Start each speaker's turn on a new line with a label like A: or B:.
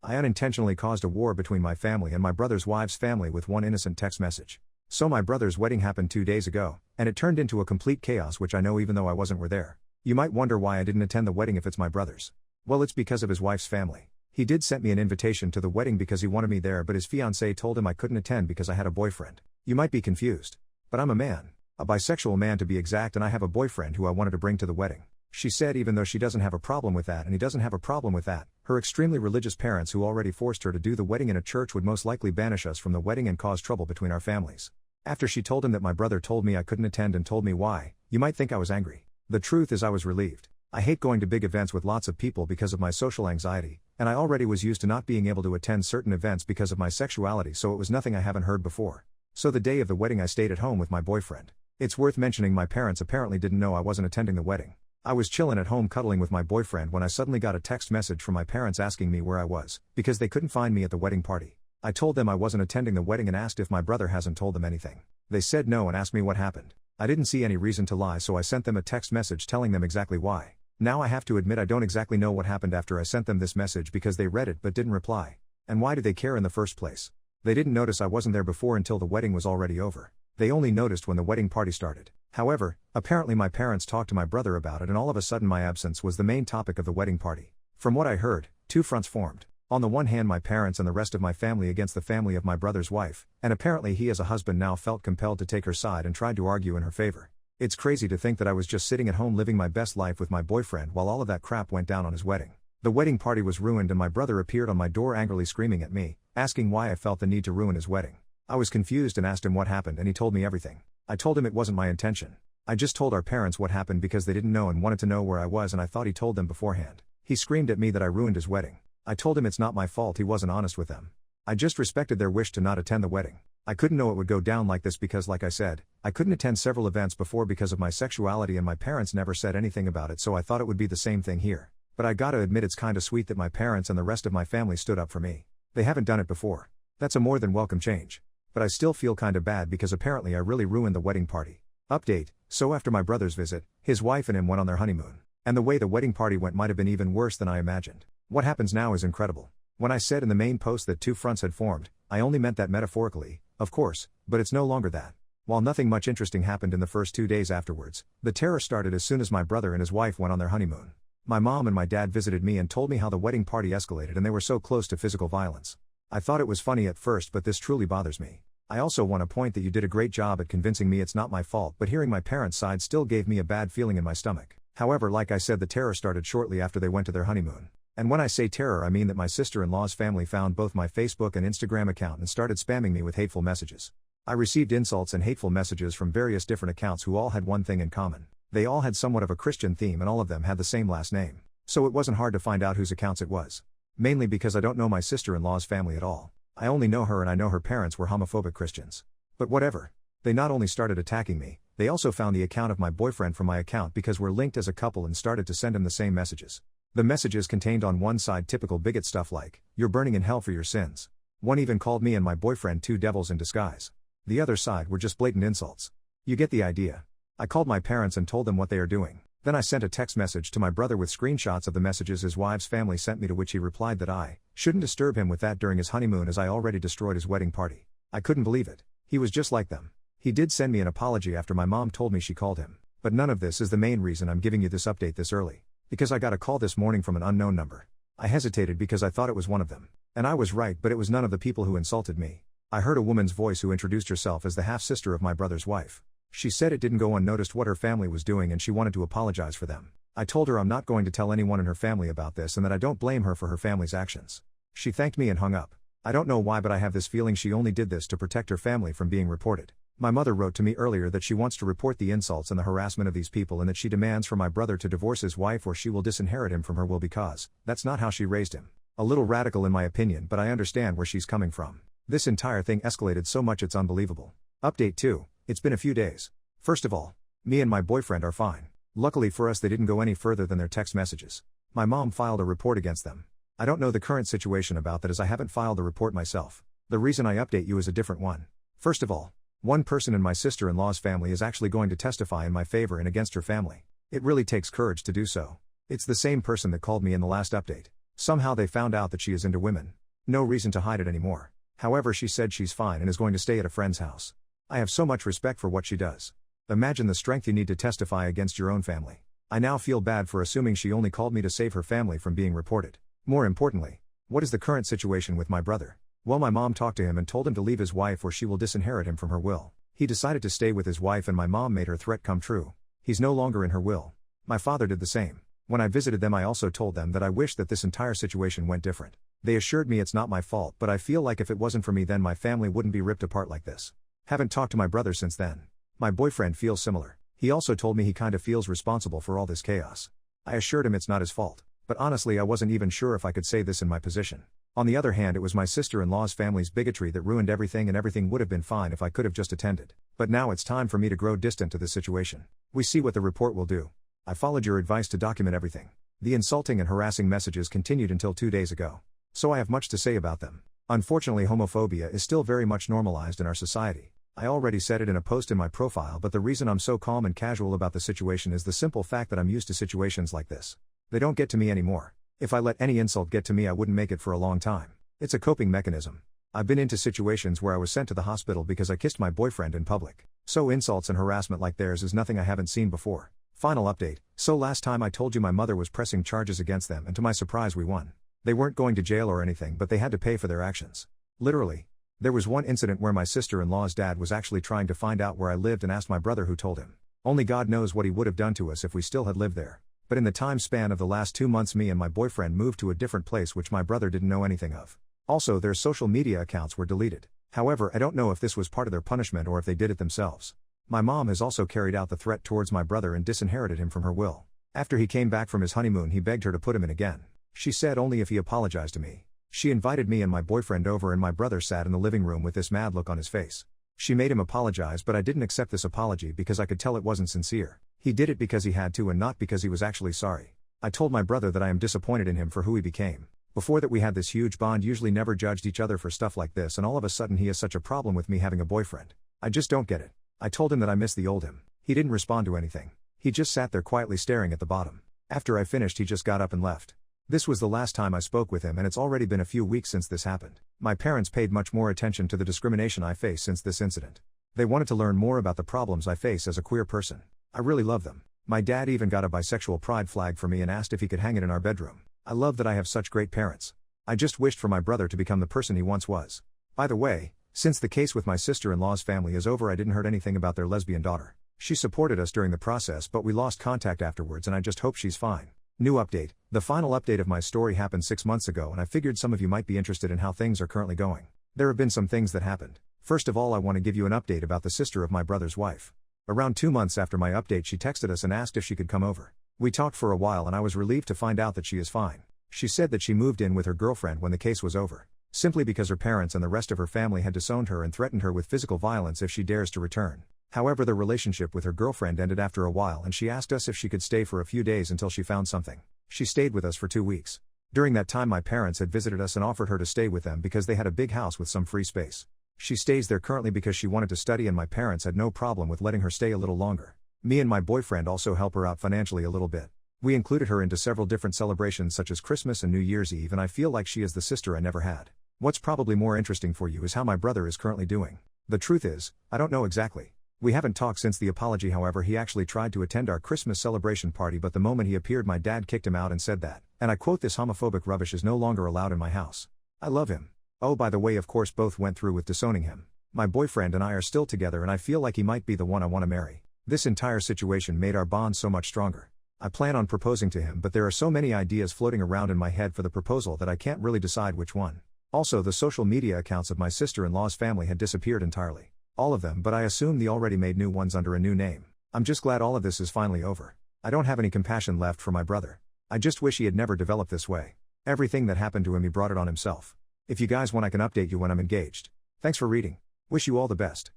A: I unintentionally caused a war between my family and my brother's wife's family with one innocent text message. So my brother's wedding happened 2 days ago, and it turned into a complete chaos, which I know even though I wasn't there. You might wonder why I didn't attend the wedding if it's my brother's. Well, it's because of his wife's family. He did send me an invitation to the wedding because he wanted me there, but his fiancée told him I couldn't attend because I had a boyfriend. You might be confused. But I'm a man. A bisexual man to be exact, and I have a boyfriend who I wanted to bring to the wedding. She said even though she doesn't have a problem with that and he doesn't have a problem with that, her extremely religious parents who already forced her to do the wedding in a church would most likely banish us from the wedding and cause trouble between our families. After she told him that my brother told me I couldn't attend and told me why, you might think I was angry. The truth is I was relieved. I hate going to big events with lots of people because of my social anxiety, and I already was used to not being able to attend certain events because of my sexuality, so it was nothing I haven't heard before. So the day of the wedding I stayed at home with my boyfriend. It's worth mentioning my parents apparently didn't know I wasn't attending the wedding. I was chillin' at home cuddling with my boyfriend when I suddenly got a text message from my parents asking me where I was, because they couldn't find me at the wedding party. I told them I wasn't attending the wedding and asked if my brother hasn't told them anything. They said no and asked me what happened. I didn't see any reason to lie, so I sent them a text message telling them exactly why. Now I have to admit I don't exactly know what happened after I sent them this message because they read it but didn't reply. And why do they care in the first place? They didn't notice I wasn't there before until the wedding was already over. They only noticed when the wedding party started. However, apparently my parents talked to my brother about it and all of a sudden my absence was the main topic of the wedding party. From what I heard, two fronts formed. On the one hand my parents and the rest of my family against the family of my brother's wife, and apparently he as a husband now felt compelled to take her side and tried to argue in her favor. It's crazy to think that I was just sitting at home living my best life with my boyfriend while all of that crap went down on his wedding. The wedding party was ruined and my brother appeared on my door angrily screaming at me, asking why I felt the need to ruin his wedding. I was confused and asked him what happened and he told me everything. I told him it wasn't my intention. I just told our parents what happened because they didn't know and wanted to know where I was and I thought he told them beforehand. He screamed at me that I ruined his wedding. I told him it's not my fault, he wasn't honest with them. I just respected their wish to not attend the wedding. I couldn't know it would go down like this because like I said, I couldn't attend several events before because of my sexuality and my parents never said anything about it, so I thought it would be the same thing here. But I gotta admit it's kinda sweet that my parents and the rest of my family stood up for me. They haven't done it before. That's a more than welcome change. But I still feel kinda bad because apparently I really ruined the wedding party. Update: so after my brother's visit, his wife and him went on their honeymoon. And the way the wedding party went might have been even worse than I imagined. What happens now is incredible. When I said in the main post that two fronts had formed, I only meant that metaphorically, of course, but it's no longer that. While nothing much interesting happened in the first 2 days afterwards, the terror started as soon as my brother and his wife went on their honeymoon. My mom and my dad visited me and told me how the wedding party escalated and they were so close to physical violence. I thought it was funny at first, but this truly bothers me. I also want to point that you did a great job at convincing me it's not my fault, but hearing my parents' side still gave me a bad feeling in my stomach. However, like I said, the terror started shortly after they went to their honeymoon. And when I say terror, I mean that my sister-in-law's family found both my Facebook and Instagram account and started spamming me with hateful messages. I received insults and hateful messages from various different accounts who all had one thing in common. They all had somewhat of a Christian theme and all of them had the same last name. So it wasn't hard to find out whose accounts it was. Mainly because I don't know my sister-in-law's family at all. I only know her and I know her parents were homophobic Christians. But whatever. They not only started attacking me, they also found the account of my boyfriend from my account because we're linked as a couple and started to send him the same messages. The messages contained on one side typical bigot stuff like, "You're burning in hell for your sins." One even called me and my boyfriend two devils in disguise. The other side were just blatant insults. You get the idea. I called my parents and told them what they are doing. Then I sent a text message to my brother with screenshots of the messages his wife's family sent me, to which he replied that I shouldn't disturb him with that during his honeymoon as I already destroyed his wedding party. I couldn't believe it. He was just like them. He did send me an apology after my mom told me she called him. But none of this is the main reason I'm giving you this update this early. Because I got a call this morning from an unknown number. I hesitated because I thought it was one of them. And I was right, but it was none of the people who insulted me. I heard a woman's voice who introduced herself as the half-sister of my brother's wife. She said it didn't go unnoticed what her family was doing and she wanted to apologize for them. I told her I'm not going to tell anyone in her family about this and that I don't blame her for her family's actions. She thanked me and hung up. I don't know why, but I have this feeling she only did this to protect her family from being reported. My mother wrote to me earlier that she wants to report the insults and the harassment of these people and that she demands for my brother to divorce his wife or she will disinherit him from her will because that's not how she raised him. A little radical in my opinion, but I understand where she's coming from. This entire thing escalated so much it's unbelievable. Update 2. It's been a few days. First of all, me and my boyfriend are fine. Luckily for us they didn't go any further than their text messages. My mom filed a report against them. I don't know the current situation about that as I haven't filed a report myself. The reason I update you is a different one. First of all, one person in my sister-in-law's family is actually going to testify in my favor and against her family. It really takes courage to do so. It's the same person that called me in the last update. Somehow they found out that she is into women. No reason to hide it anymore. However, she said she's fine and is going to stay at a friend's house. I have so much respect for what she does. Imagine the strength you need to testify against your own family. I now feel bad for assuming she only called me to save her family from being reported. More importantly, what is the current situation with my brother? Well, my mom talked to him and told him to leave his wife or she will disinherit him from her will. He decided to stay with his wife and my mom made her threat come true. He's no longer in her will. My father did the same. When I visited them, I also told them that I wish that this entire situation went different. They assured me it's not my fault, but I feel like if it wasn't for me then my family wouldn't be ripped apart like this. Haven't talked to my brother since then. My boyfriend feels similar. He also told me he kinda feels responsible for all this chaos. I assured him it's not his fault, but honestly I wasn't even sure if I could say this in my position. On the other hand, it was my sister-in-law's family's bigotry that ruined everything, and everything would have been fine if I could have just attended. But now it's time for me to grow distant to this situation. We see what the report will do. I followed your advice to document everything. The insulting and harassing messages continued until 2 days ago. So I have much to say about them. Unfortunately, homophobia is still very much normalized in our society. I already said it in a post in my profile, but the reason I'm so calm and casual about the situation is the simple fact that I'm used to situations like this. They don't get to me anymore. If I let any insult get to me, I wouldn't make it for a long time. It's a coping mechanism. I've been into situations where I was sent to the hospital because I kissed my boyfriend in public. So insults and harassment like theirs is nothing I haven't seen before. Final update. So last time I told you my mother was pressing charges against them, and to my surprise we won. They weren't going to jail or anything, but they had to pay for their actions. Literally. There was one incident where my sister-in-law's dad was actually trying to find out where I lived and asked my brother, who told him. Only God knows what he would have done to us if we still had lived there. But in the time span of the last 2 months, me and my boyfriend moved to a different place which my brother didn't know anything of. Also, their social media accounts were deleted. However, I don't know if this was part of their punishment or if they did it themselves. My mom has also carried out the threat towards my brother and disinherited him from her will. After he came back from his honeymoon, he begged her to put him in again. She said only if he apologized to me. She invited me and my boyfriend over, and my brother sat in the living room with this mad look on his face. She made him apologize, but I didn't accept this apology because I could tell it wasn't sincere. He did it because he had to and not because he was actually sorry. I told my brother that I am disappointed in him for who he became. Before that we had this huge bond, usually never judged each other for stuff like this, and all of a sudden he has such a problem with me having a boyfriend. I just don't get it. I told him that I miss the old him. He didn't respond to anything. He just sat there quietly staring at the bottom. After I finished, he just got up and left. This was the last time I spoke with him, and it's already been a few weeks since this happened. My parents paid much more attention to the discrimination I face since this incident. They wanted to learn more about the problems I face as a queer person. I really love them. My dad even got a bisexual pride flag for me and asked if he could hang it in our bedroom. I love that I have such great parents. I just wished for my brother to become the person he once was. By the way, since the case with my sister-in-law's family is over, I didn't hear anything about their lesbian daughter. She supported us during the process, but we lost contact afterwards, and I just hope she's fine. New update. The final update of my story happened 6 months ago, and I figured some of you might be interested in how things are currently going. There have been some things that happened. First of all, I want to give you an update about the sister of my brother's wife. Around 2 months after my update, she texted us and asked if she could come over. We talked for a while and I was relieved to find out that she is fine. She said that she moved in with her girlfriend when the case was over, simply because her parents and the rest of her family had disowned her and threatened her with physical violence if she dares to return. However, the relationship with her girlfriend ended after a while, and she asked us if she could stay for a few days until she found something. She stayed with us for 2 weeks. During that time, my parents had visited us and offered her to stay with them because they had a big house with some free space. She stays there currently because she wanted to study, and my parents had no problem with letting her stay a little longer. Me and my boyfriend also help her out financially a little bit. We included her into several different celebrations such as Christmas and New Year's Eve, and I feel like she is the sister I never had. What's probably more interesting for you is how my brother is currently doing. The truth is, I don't know exactly. We haven't talked since the apology. However, he actually tried to attend our Christmas celebration party, but the moment he appeared, my dad kicked him out and said that, and I quote, "This homophobic rubbish is no longer allowed in my house." I love him. Oh, by the way, of course, both went through with disowning him. My boyfriend and I are still together, and I feel like he might be the one I want to marry. This entire situation made our bond so much stronger. I plan on proposing to him, but there are so many ideas floating around in my head for the proposal that I can't really decide which one. Also, the social media accounts of my sister-in-law's family had disappeared entirely. All of them, but I assume they already made new ones under a new name. I'm just glad all of this is finally over. I don't have any compassion left for my brother. I just wish he had never developed this way. Everything that happened to him, he brought it on himself. If you guys want, I can update you when I'm engaged. Thanks for reading. Wish you all the best.